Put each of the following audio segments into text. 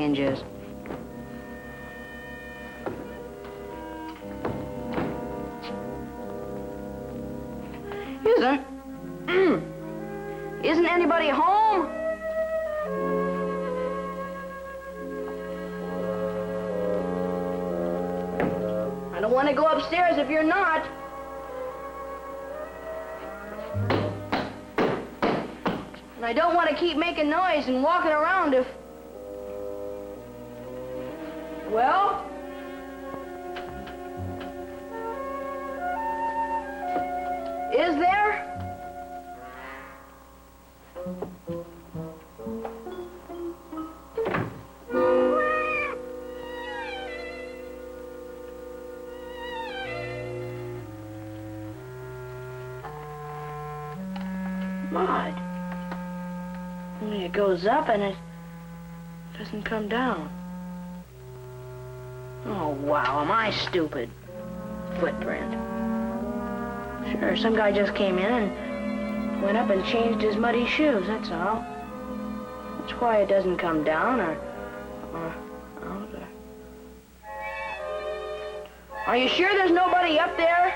hinges. Isn't anybody home? I don't want to go upstairs if you're not. And I don't want to keep making noise and walking around if... Well? Is there? Odd. Only it goes up and it doesn't come down. Oh, wow, am I stupid? Footprint. Sure, some guy just came in and went up and changed his muddy shoes, that's all. That's why it doesn't come down or out there. Are you sure there's nobody up there?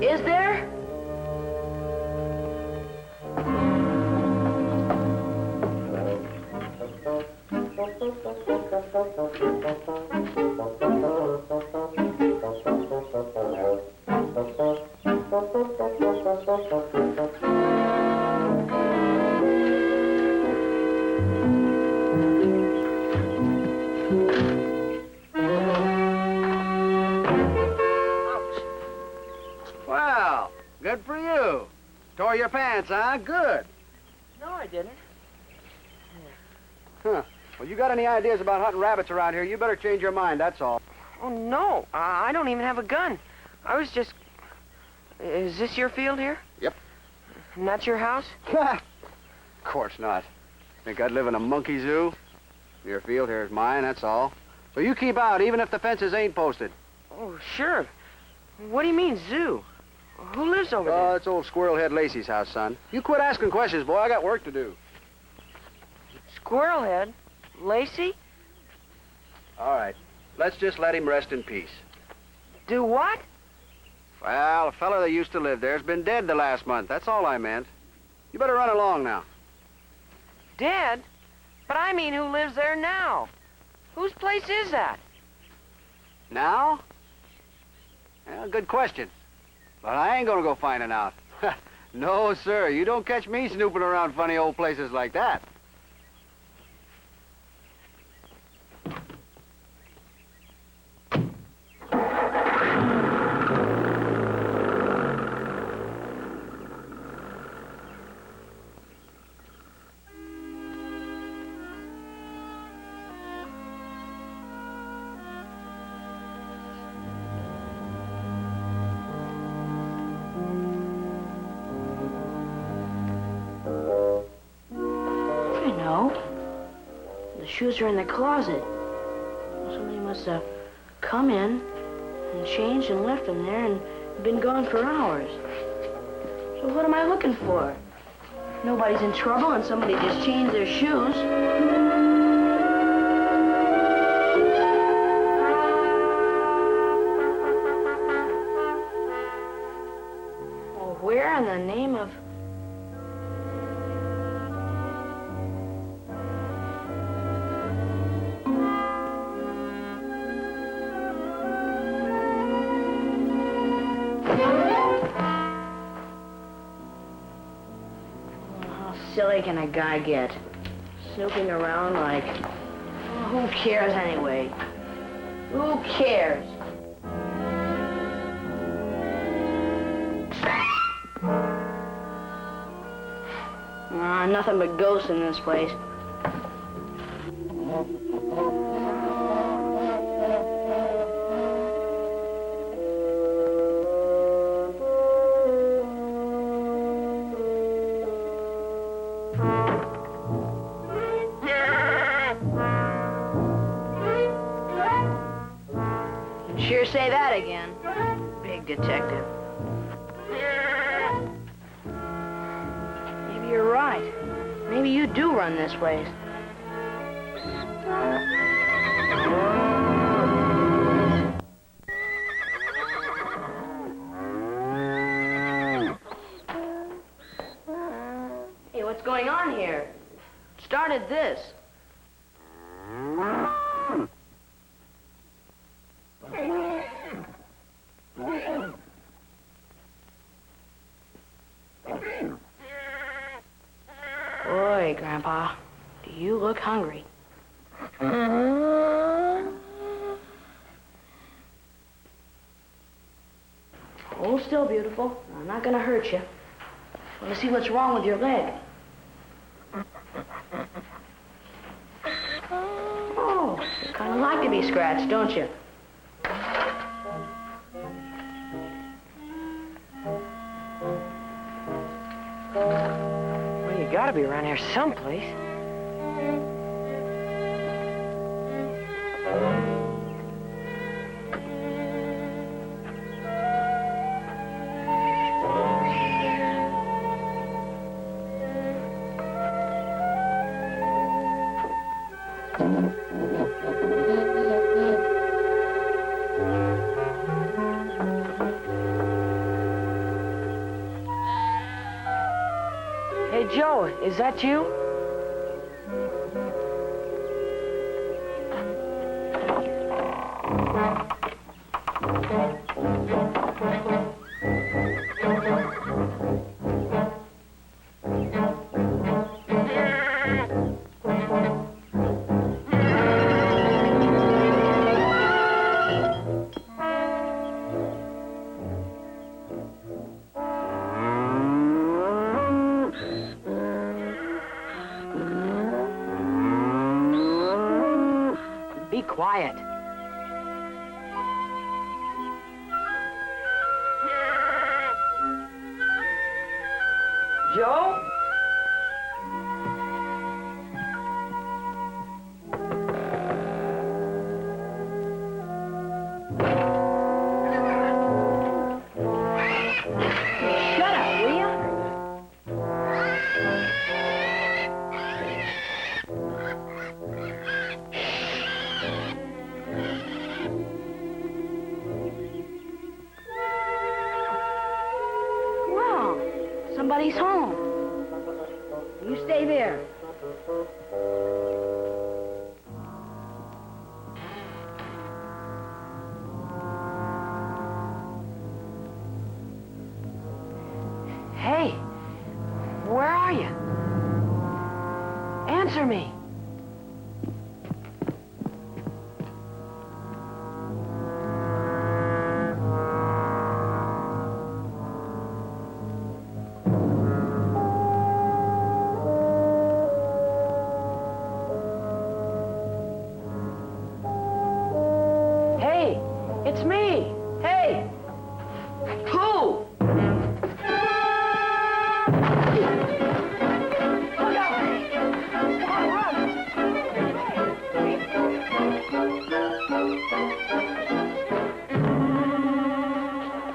Is there? Well, good for you. Tore your pants, huh? Good. No, I didn't. Huh. Well, you got any ideas about hunting rabbits around here, you better change your mind, that's all. Oh, no. I don't even have a gun. I was just... Is this your field here? Yep. And that's your house? Of course not. Think I'd live in a monkey zoo? Your field here is mine, that's all. So you keep out, even if the fences ain't posted. Oh, sure. What do you mean, zoo? Who lives over Oh, there? it's old Squirrelhead Lacey's house, son. You quit asking questions, boy. I got work to do. Squirrelhead? Lacey? All right. Let's just let him rest in peace. Do what? Well, a fella that used to live there's been dead the last month. That's all I meant. You better run along now. Dead? But I mean who lives there now. Whose place is that? Now? Well, good question. But I ain't gonna go finding out. No, sir. You don't catch me snooping around funny old places like that. The shoes are in the closet. Somebody must have come in and changed and left them there and been gone for hours. So what am I looking for? Nobody's in trouble and somebody just changed their shoes. Well, where in the name of... silly can a guy get? Snooping around like... Oh, who cares anyway? Who cares? Nothing but ghosts in this place. Sure say that again, big detective. you're right. Maybe you do run this place. Hey, what's going on here? Started this. Boy, Grandpa, do you look hungry. Hold still, beautiful. I'm not gonna hurt you. Want to see what's wrong with your leg? Oh, you kind of like to be scratched, don't you? Well, you gotta be around here someplace. Hey, Joe, is that you? Be quiet. Joe? Shut up, will you? Well, somebody's home. You stay there. Hey, where are you? Answer me. Hey, it's me. Hey. Who? Look out! Come on, run!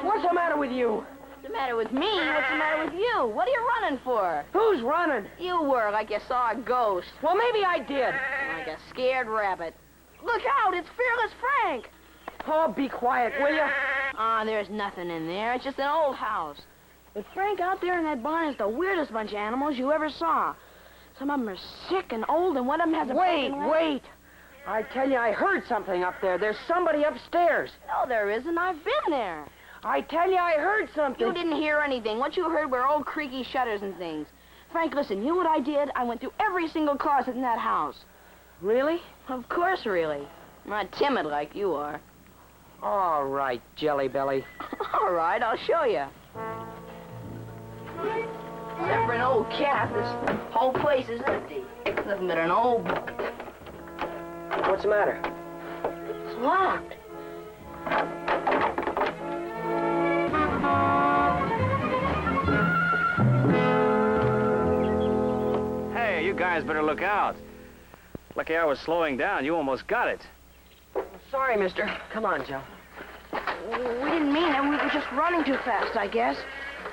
What's the matter with you? What's the matter with me? What's the matter with you? What are you running for? Who's running? You were like you saw a ghost. Well, maybe I did. Like a scared rabbit. Look out, it's Fearless Frank. Oh, be quiet, will you? Ah, there's nothing in there. It's just an old house. But Frank out there in that barn is the weirdest bunch of animals you ever saw. Some of them are sick and old, and one of them has a Wait, broken leg. wait. I tell you, I heard something up there. There's somebody upstairs. No, there isn't. I've been there. I tell you, I heard something. You didn't hear anything. What you heard were old creaky shutters and things. Frank, listen, you know what I did? I went through every single closet in that house. Really? Of course, really. I'm not timid like you are. All right, Jelly Belly. All right, I'll show you. Except for an old cat, this whole place is empty. Nothing but an old... What's the matter? It's locked. Hey, you guys better look out. Lucky I was slowing down. You almost got it. Sorry, mister. Come on, Joe. We didn't mean it. We were just running too fast, I guess.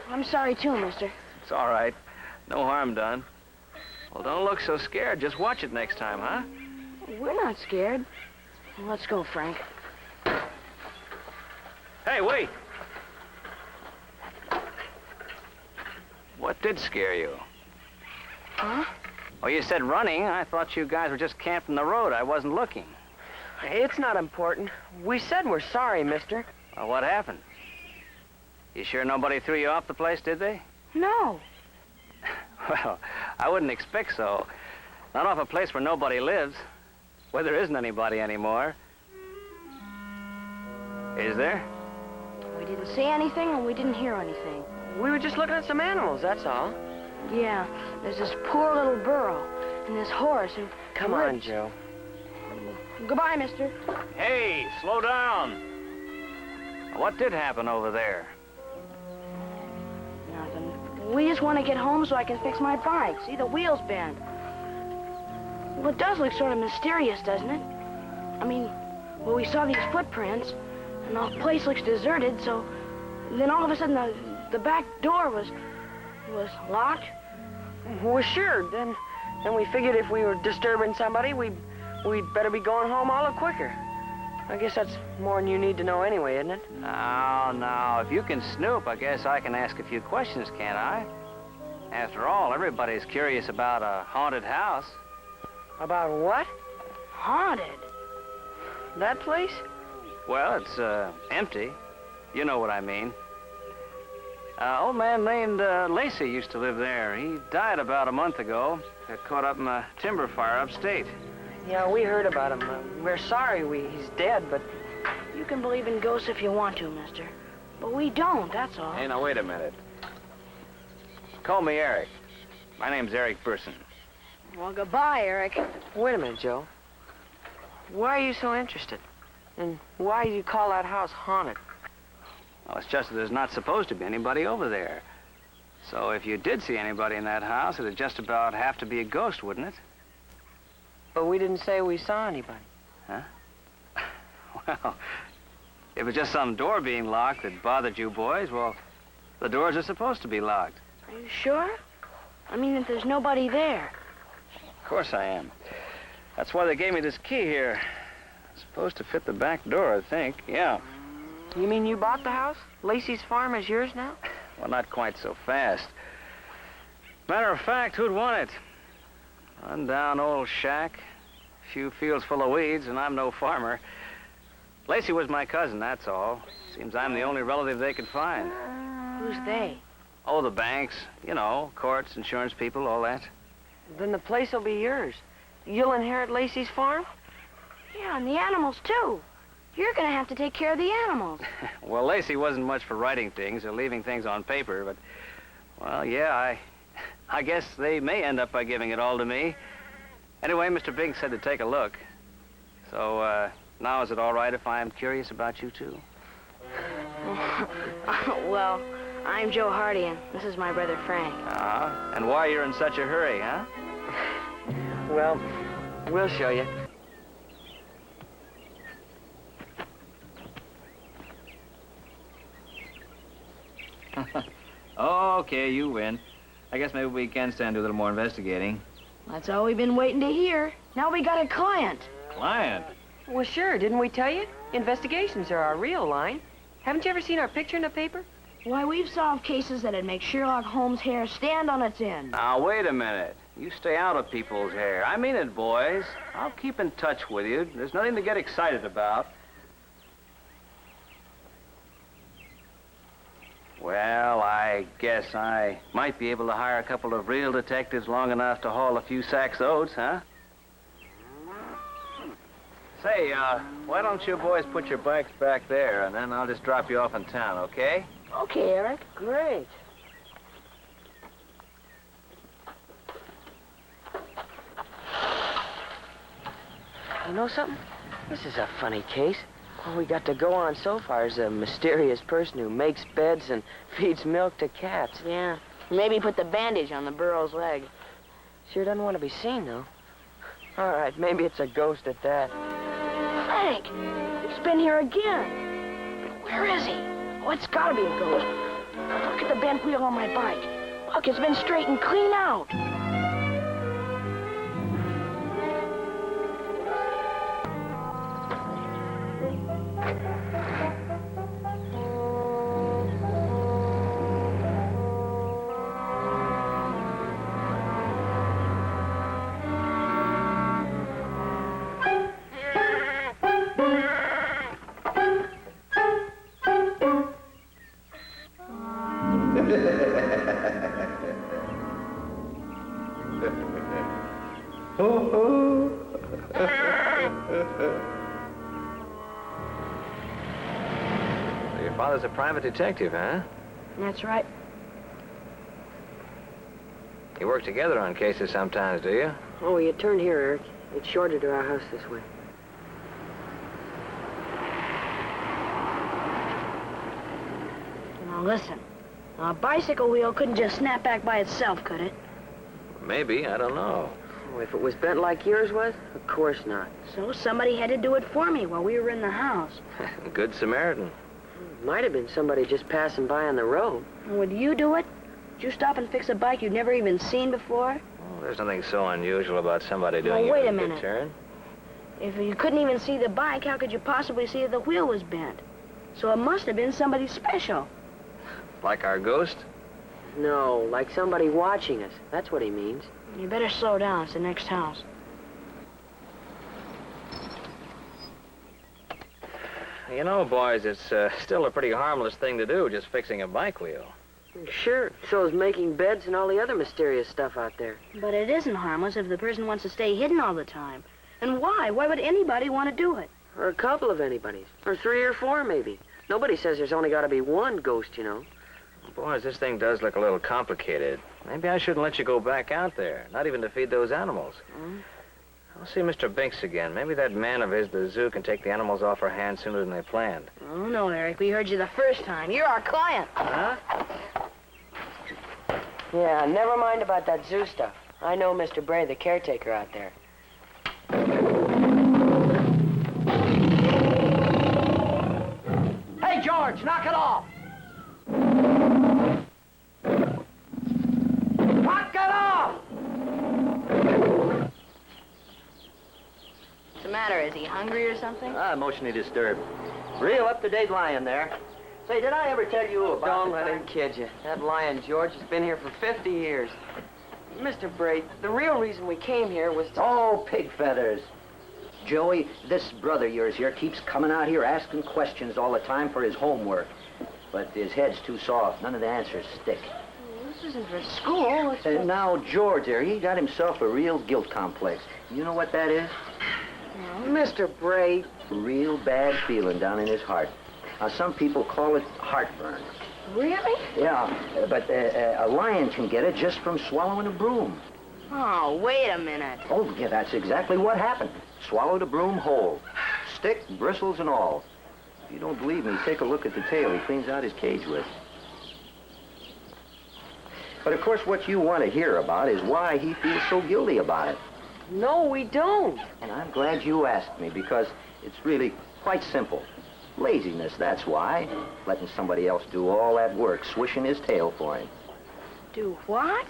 I'm sorry, too, mister. It's all right. No harm done. Well, don't look so scared. Just watch it next time, huh? We're not scared. Well, let's go, Frank. Hey, wait! What did scare you? Huh? Oh, you said running. I thought you guys were just camped in the road. I wasn't looking. It's not important. We said we're sorry, mister. Well, what happened? You sure nobody threw you off the place, did they? No. Well, I wouldn't expect so. Not off a place where nobody lives. Where there isn't anybody anymore. Is there? We didn't see anything and we didn't hear anything. We were just looking at some animals, that's all. Yeah, there's this poor little burro and this horse who... Come on, Joe. Goodbye, mister. Hey, slow down. What did happen over there? Nothing. We just want to get home so I can fix my bike. See, the wheel's bent. Well, it does look sort of mysterious, doesn't it? I mean, well, we saw these footprints, and the place looks deserted, so... Then all of a sudden, the back door was locked. Well, sure. Then we figured if we were disturbing somebody, we'd better be going home all the quicker. I guess that's more than you need to know anyway, isn't it? No. If you can snoop, I guess I can ask a few questions, can't I? After all, everybody's curious about a haunted house. About what? Haunted. That place? Well, it's empty. You know what I mean. Old man named Lacey used to live there. He died about a month ago. Got caught up in a timber fire upstate. Yeah, we heard about him. We're sorry he's dead, but... You can believe in ghosts if you want to, mister. But we don't, that's all. Hey, now, wait a minute. Call me Eric. My name's Eric Burson. Well, goodbye, Eric. Wait a minute, Joe. Why are you so interested? And why do you call that house haunted? Well, it's just that there's not supposed to be anybody over there. So if you did see anybody in that house, it'd just about have to be a ghost, wouldn't it? But we didn't say we saw anybody. Huh? Well, if it's just some door being locked that bothered you boys, well, the doors are supposed to be locked. Are you sure? I mean, if there's nobody there. Of course I am. That's why they gave me this key here. It's supposed to fit the back door, I think. Yeah. You mean you bought the house? Lacey's farm is yours now? Well, not quite so fast. Matter of fact, who'd want it? Run-down old shack, a few fields full of weeds, and I'm no farmer. Lacey was my cousin, that's all. Seems I'm the only relative they could find. Who's they? Oh, the banks, you know, courts, insurance people, all that. Then the place will be yours. You'll inherit Lacey's farm? Yeah, and the animals, too. You're gonna have to take care of the animals. Well, Lacey wasn't much for writing things or leaving things on paper, but, well, yeah, I guess they may end up by giving it all to me. Anyway, Mr. Biggs said to take a look. So, now is it all right if I'm curious about you, too? Well, I'm Joe Hardy, and this is my brother Frank. And why you're in such a hurry, huh? Well, we'll show you. Okay, you win. I guess maybe we can stand to a little more investigating. That's all we've been waiting to hear. Now we got a client. Client? Well, sure. Didn't we tell you? Investigations are our real line. Haven't you ever seen our picture in the paper? Why, we've solved cases that'd make Sherlock Holmes' hair stand on its end. Now, wait a minute. You stay out of people's hair. I mean it, boys. I'll keep in touch with you. There's nothing to get excited about. Well, I guess I might be able to hire a couple of real detectives long enough to haul a few sacks of oats, huh? Say, why don't you boys put your bikes back there, and then I'll just drop you off in town, okay? Okay, Eric. Great. You know something? This is a funny case. All we got to go on so far is a mysterious person who makes beds and feeds milk to cats. Yeah. Maybe put the bandage on the burro's leg. Sure doesn't want to be seen, though. All right, maybe it's a ghost at that. Frank! It's been here again. But where is he? Oh, it's gotta be a ghost. Look at the bent wheel on my bike. Look, it's been straightened clean out. Your father's a private detective, huh? That's right. You work together on cases sometimes, do you? Oh, you turn here, Eric. It's shorter to our house this way. Now listen, a bicycle wheel couldn't just snap back by itself, could it? Maybe, I don't know. Oh, if it was bent like yours was? Of course not. So somebody had to do it for me while we were in the house. Good Samaritan. Might have been somebody just passing by on the road. And would you do it? Would you stop and fix a bike you'd never even seen before? Well, there's nothing so unusual about somebody doing wait you a a good minute. turn. If you couldn't even see the bike, how could you possibly see if the wheel was bent? So it must have been somebody special. Like our ghost? No, like somebody watching us. That's what he means. You better slow down. It's the next house. You know, boys, it's still a pretty harmless thing to do, just fixing a bike wheel. Sure, so is making beds and all the other mysterious stuff out there. But it isn't harmless if the person wants to stay hidden all the time. And why? Why would anybody want to do it? Or a couple of anybody's. Or 3 or 4, maybe. Nobody says there's only got to be one ghost, you know. Boys, this thing does look a little complicated. Maybe I shouldn't let you go back out there, not even to feed those animals. I'll see Mr. Binks again. Maybe that man of his, the zoo, can take the animals off our hands sooner than they planned. Oh, no, Eric. We heard you the first time. You're our client. Huh? Yeah, never mind about that zoo stuff. I know Mr. Bray, the caretaker out there. Hey, George, knock it off! Knock it off! What's the matter? Is he hungry or something? Emotionally disturbed. Real up-to-date lion there. Say, did I ever tell you about... Don't let him kid you. That lion, George, has been here for 50 years. Mr. Bray, the real reason we came here was to... Oh, pig feathers. Joey, this brother of yours here keeps coming out here asking questions all the time for his homework. But his head's too soft. None of the answers stick. This isn't for school. It's for... And now George there, he got himself a real guilt complex. You know what that is? Mr. Bray, Real bad feeling down in his heart. Now, some people call it heartburn. Really? Yeah, but a lion can get it just from swallowing a broom. Oh, wait a minute. Oh, yeah, that's exactly what happened. Swallowed a broom whole. Stick, bristles, and all. If you don't believe me, take a look at the tail he cleans out his cage with. But, of course, what you want to hear about is why he feels so guilty about it. no, we don't. And I'm glad you asked me, because it's really quite simple. Laziness, that's why. Letting somebody else do all that work, swishing his tail for him. Do what?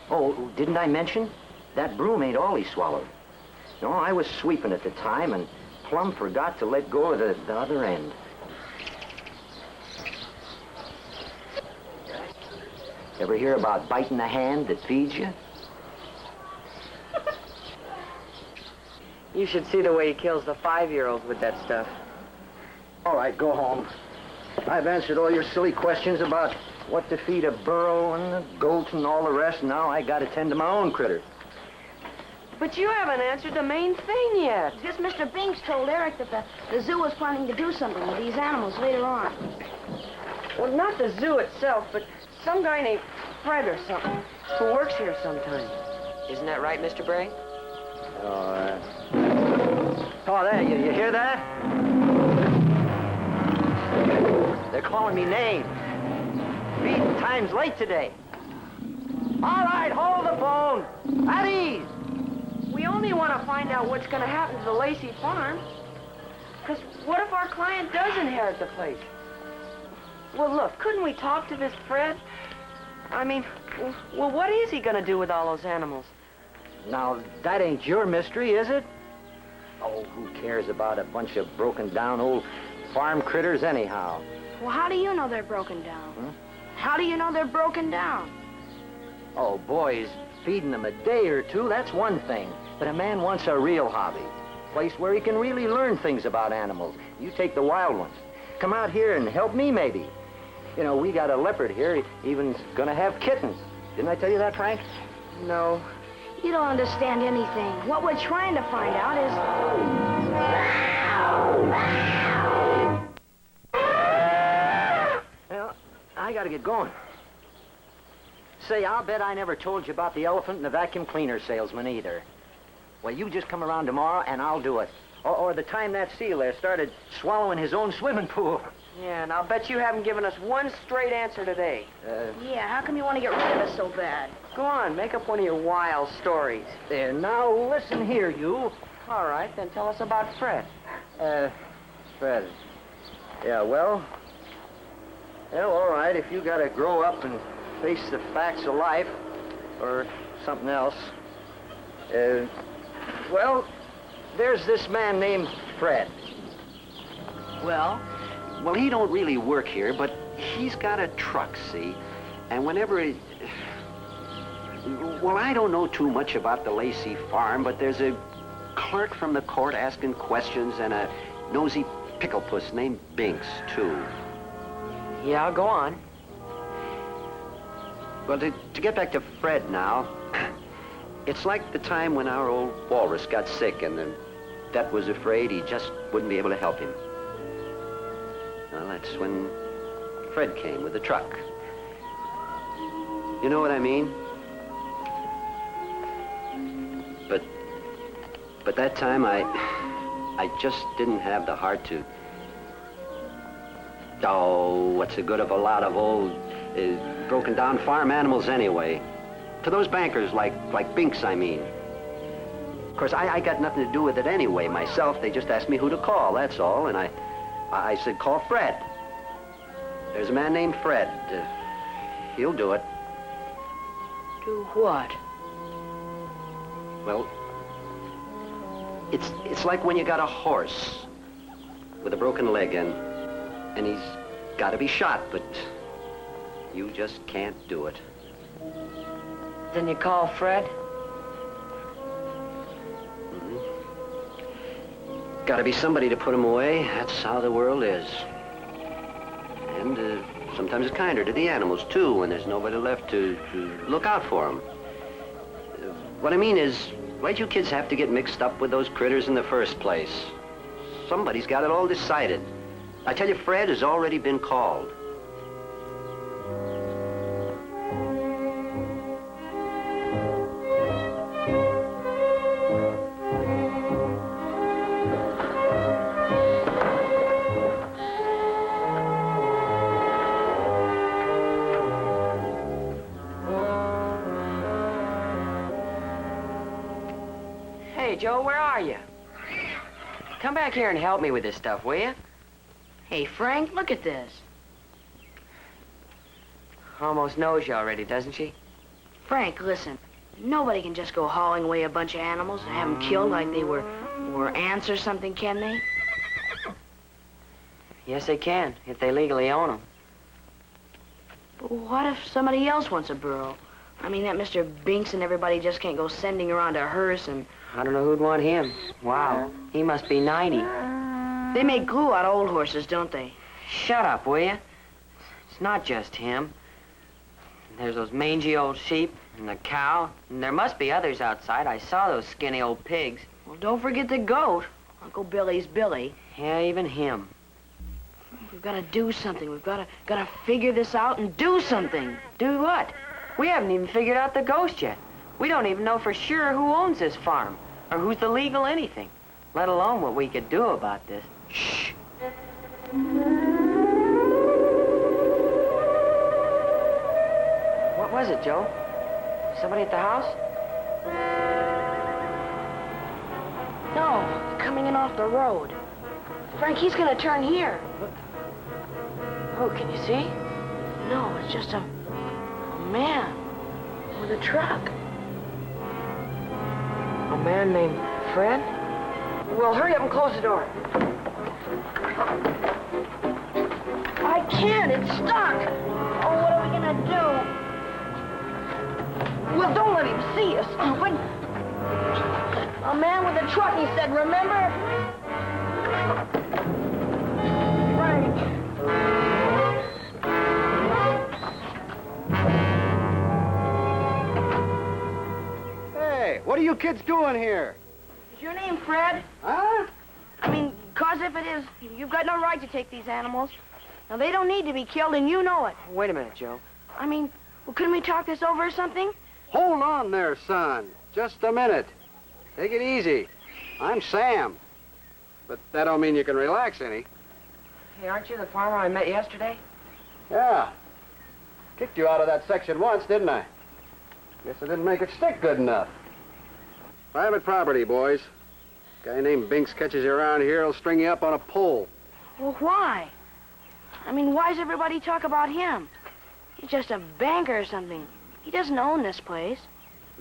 Oh, didn't I mention? That broom ain't all he swallowed. No, I was sweeping at the time and plumb forgot to let go of the other end. Ever hear about biting the hand that feeds you? You should see the way he kills the 5-year-olds with that stuff. All right, go home. I've answered all your silly questions about what to feed a burro and the goats and all the rest. Now I got to tend to my own critter. But you haven't answered the main thing yet. This Mr. Binks told Eric that the zoo was planning to do something with these animals later on. Well, not the zoo itself, but some guy named Fred or something who works here sometimes. Isn't that right, Mr. Bray? Oh, there, you hear that? They're calling me names. Feeding time's late today. All right, hold the phone. At ease. We only want to find out what's going to happen to the Lacey farm. Because what if our client does inherit the place? Well, look, couldn't we talk to this Fred? I mean, Well, what is he gonna do with all those animals? Now, that ain't your mystery, is it? Oh, who cares about a bunch of broken down old farm critters anyhow? Well, how do you know they're broken down? Hmm? How do you know they're broken down? Oh, boys, feeding them a day or two, that's one thing. But a man wants a real hobby. Place where he can really learn things about animals. You take the wild ones. Come out here and help me, maybe. You know, we got a leopard here, even gonna have kittens. Didn't I tell you that, Frank? No. You don't understand anything. What we're trying to find out is... Well, I gotta get going. Say, I'll bet I never told you about the elephant and the vacuum cleaner salesman either. Well, you just come around tomorrow and I'll do it. Or the time that seal there started swallowing his own swimming pool. Yeah, and I'll bet you haven't given us one straight answer today. Yeah, how come you want to get rid of us so bad? Go on, make up one of your wild stories. There, now listen here, you. All right, then tell us about Fred. Fred. Yeah, well, all right, if you gotta grow up and face the facts of life, or something else. Well, there's this man named Fred. Well? Well, he don't really work here, but he's got a truck, see? And whenever he... Well, I don't know too much about the Lacey farm, but there's a clerk from the court asking questions and a nosy pickle puss named Binks, too. Yeah, go on. Well, to get back to Fred now, it's like the time when our old walrus got sick and the vet was afraid he just wouldn't be able to help him. Well, that's when Fred came with the truck. You know what I mean? But that time I just didn't have the heart to... Oh, what's the good of a lot of old, broken down farm animals anyway? To those bankers like Binks, I mean. Of course, I got nothing to do with it anyway myself. They just asked me who to call, that's all. And I said, call Fred. There's a man named Fred. He'll do it. Do what? Well, it's like when you got a horse with a broken leg and he's got to be shot, but you just can't do it. Then you call Fred? Mm-hmm. Got to be somebody to put him away. That's how the world is. And sometimes it's kinder to the animals, too, when there's nobody left to look out for them. What I mean is, why'd you kids have to get mixed up with those critters in the first place? Somebody's got it all decided. I tell you, Fred has already been called. Hey, Joe, where are you? Come back here and help me with this stuff, will you? Hey, Frank, look at this. Almost knows you already, doesn't she? Frank, listen. Nobody can just go hauling away a bunch of animals and have them killed like they were ants or something, can they? Yes, they can, if they legally own them. But what if somebody else wants a burro? I mean, that Mr. Binks and everybody just can't go sending around a hearse and... I don't know who'd want him. Wow, he must be 90. They make glue out of old horses, don't they? Shut up, will you? It's not just him. There's those mangy old sheep and the cow, and there must be others outside. I saw those skinny old pigs. Well, don't forget the goat. Uncle Billy's Billy. Yeah, even him. We've got to do something. We've got to figure this out and do something. Do what? We haven't even figured out the ghost yet. We don't even know for sure who owns this farm, or who's the legal anything, let alone what we could do about this. Shh. What was it, Joe? Somebody at the house? No, coming in off the road. Frank, he's gonna turn here. Oh, can you see? No, it's just a man. With a truck. A man named Fred? Well, hurry up and close the door. I can't. It's stuck. Oh, what are we gonna do? Well, don't let him see us. But a man with a truck, he said, remember? Frank. Hey, what are you kids doing here? Is your name Fred? Huh? I mean, 'cause if it is, you've got no right to take these animals. Now, they don't need to be killed, and you know it. Wait a minute, Joe. I mean, well, couldn't we talk this over or something? Hold on there, son. Just a minute. Take it easy. I'm Sam. But that don't mean you can relax any. Hey, aren't you the farmer I met yesterday? Yeah. Kicked you out of that section once, didn't I? Guess I didn't make it stick good enough. Private property, boys. Guy named Binks catches you around here, he'll string you up on a pole. Well, why? I mean, why does everybody talk about him? He's just a banker or something. He doesn't own this place.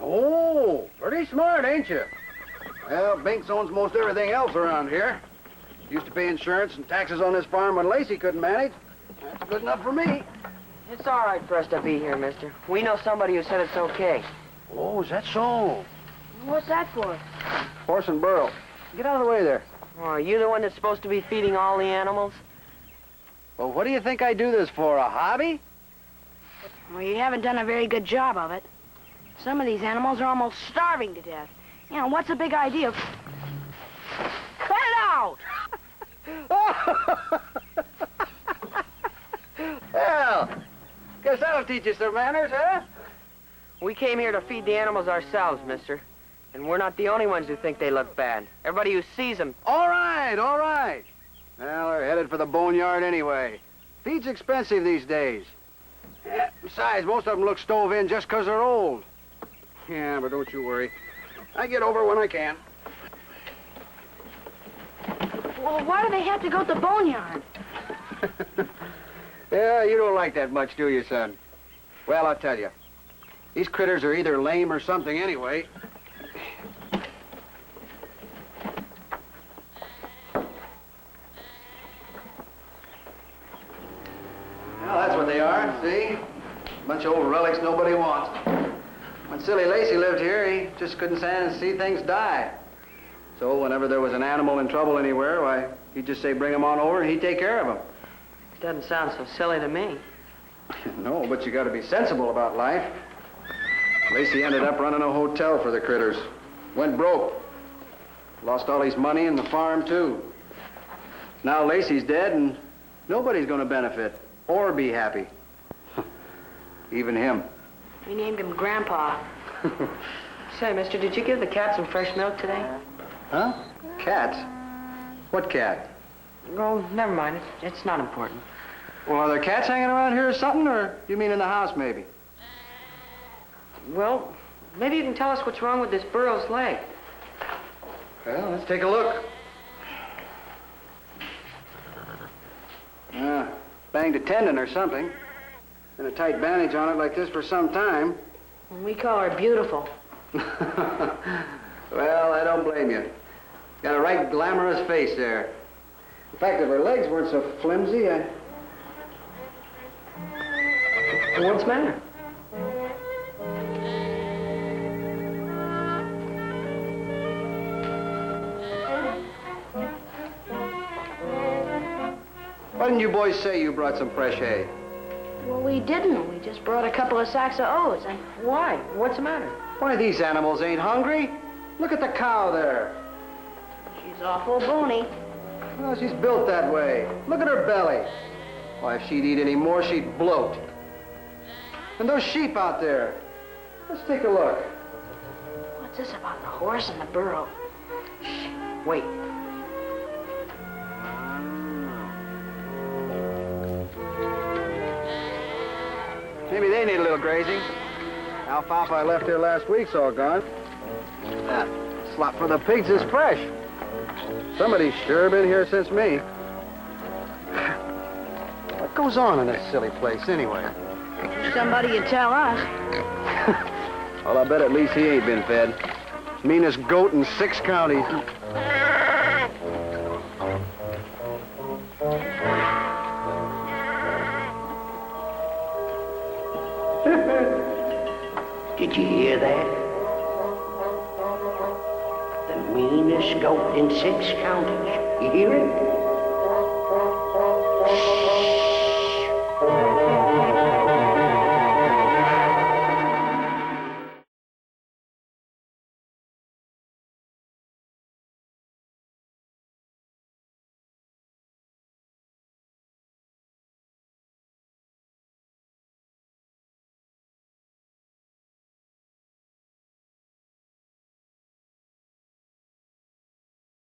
Oh, pretty smart, ain't you? Well, Binks owns most everything else around here. Used to pay insurance and taxes on this farm when Lacey couldn't manage. That's good enough for me. It's all right for us to be here, mister. We know somebody who said it's okay. Oh, is that so? What's that for? Horse and burro. Get out of the way there. Oh, are you the one that's supposed to be feeding all the animals? Well, what do you think I do this for, a hobby? Well, you haven't done a very good job of it. Some of these animals are almost starving to death. You know, what's the big idea? Cut it out! Well, guess that'll teach you some manners, huh? We came here to feed the animals ourselves, mister. And we're not the only ones who think they look bad. Everybody who sees them. All right, all right. Well, they're headed for the boneyard anyway. Feed's expensive these days. Yeah, besides, most of them look stove in just 'cause they're old. Yeah, but don't you worry. I get over when I can. Well, why do they have to go to the boneyard? Yeah, you don't like that much, do you, son? Well, I'll tell you. These critters are either lame or something anyway. Well, that's what they are, see? Bunch of old relics nobody wants. When Silly Lacey lived here, he just couldn't stand to see things die. So whenever there was an animal in trouble anywhere, why, he'd just say, bring him on over, and he'd take care of him. Doesn't sound so silly to me. No, but you gotta be sensible about life. Lacey ended up running a hotel for the critters. Went broke. Lost all his money and the farm, too. Now Lacey's dead, and nobody's gonna benefit or be happy. Even him. We named him Grandpa. Say, mister, did you give the cat some fresh milk today? Huh? Cats? What cat? Oh, never mind. It's not important. Well, are there cats hanging around here or something, or you mean in the house, maybe? Well, maybe you can tell us what's wrong with this burro's leg. Well, let's take a look. Banged a tendon or something. Been a tight bandage on it like this for some time. And we call her Beautiful. Well, I don't blame you. Got a right glamorous face there. In fact, if her legs weren't so flimsy, What's the matter? Why didn't you boys say you brought some fresh hay? Well, we didn't. We just brought a couple of sacks of oats. And Why? What's the matter? Why, these animals ain't hungry. Look at the cow there. she's awful bony. Well, she's built that way. Look at her belly. Why, if she'd eat any more, she'd bloat. And those sheep out there. Let's take a look. What's this about the horse and the burro? Shh, wait. Maybe they need a little grazing. Alfalfa I left here last week's all gone. That slop for the pigs is fresh. Somebody's sure been here since me. What goes on in this silly place, anyway? Somebody would tell us. Well, I bet at least he ain't been fed. Meanest goat in 6 counties. Did you hear that? The meanest goat in 6 counties. You hear it?